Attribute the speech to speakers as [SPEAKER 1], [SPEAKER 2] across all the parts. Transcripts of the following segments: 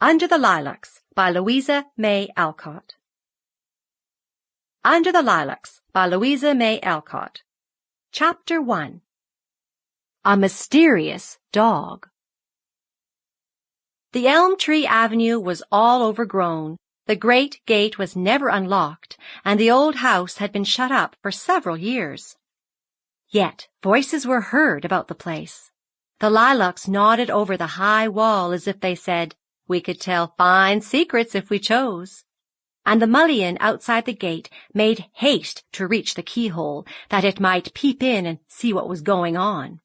[SPEAKER 1] Under the Lilacs by Louisa May Alcott. Under the Lilacs by Louisa May Alcott. Chapter 1. A Mysterious Dog. The elm tree avenue was all overgrown, the great gate was never unlocked, and the old house had been shut up for several years. Yet voices were heard about the place. The lilacs nodded over the high wall as if they said, "We could tell fine secrets if we chose." And the mullion outside the gate made haste to reach the keyhole, that it might peep in and see what was going on.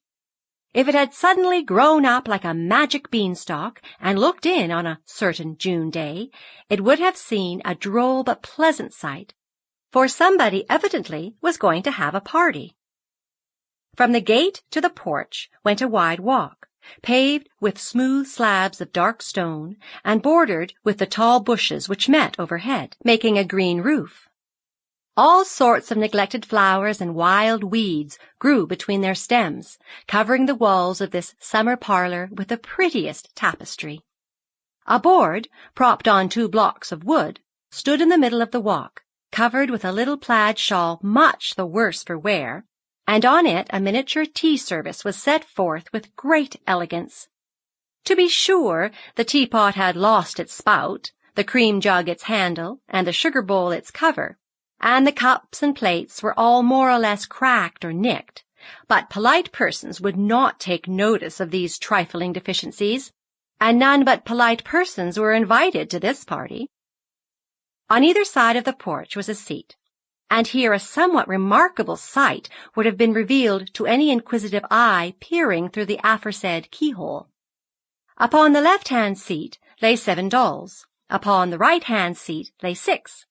[SPEAKER 1] If it had suddenly grown up like a magic beanstalk and looked in on a certain June day, it would have seen a droll but pleasant sight, for somebody evidently was going to have a party. From the gate to the porch went a wide walk, paved with smooth slabs of dark stone, and bordered with the tall bushes which met overhead, making a green roof. All sorts of neglected flowers and wild weeds grew between their stems, covering the walls of this summer parlor with the prettiest tapestry. A board, propped on 2 blocks of wood, stood in the middle of the walk, covered with a little plaid shawl much the worse for wear, and on it a miniature tea service was set forth with great elegance. To be sure, the teapot had lost its spout, the cream jug its handle, and the sugar bowl its cover, and the cups and plates were all more or less cracked or nicked, but polite persons would not take notice of these trifling deficiencies, and none but polite persons were invited to this party. On either side of the porch was a seat, and here a somewhat remarkable sight would have been revealed to any inquisitive eye peering through the aforesaid keyhole. Upon the left-hand seat lay 7 dolls, upon the right-hand seat lay 6,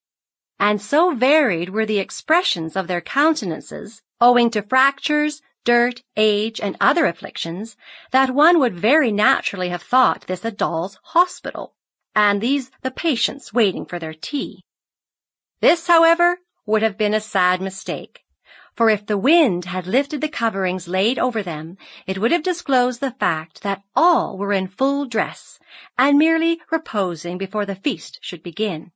[SPEAKER 1] and so varied were the expressions of their countenances, owing to fractures, dirt, age, and other afflictions, that one would very naturally have thought this a doll's hospital, and these the patients waiting for their tea. This, however, would have been a sad mistake, for if the wind had lifted the coverings laid over them, it would have disclosed the fact that all were in full dress, and merely reposing before the feast should begin.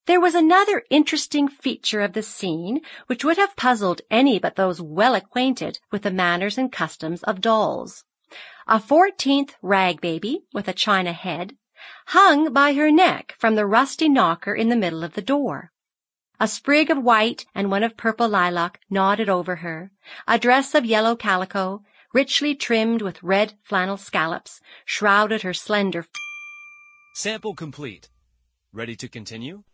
[SPEAKER 1] There was another interesting feature of the scene which would have puzzled any but those well acquainted with the manners and customs of dolls. A 14th rag baby with a china head hung by her neck from the rusty knocker in the middle of the door. A sprig of white and one of purple lilac nodded over her. A dress of yellow calico, richly trimmed with red flannel scallops, shrouded her slender.
[SPEAKER 2] Sample complete. Ready to continue?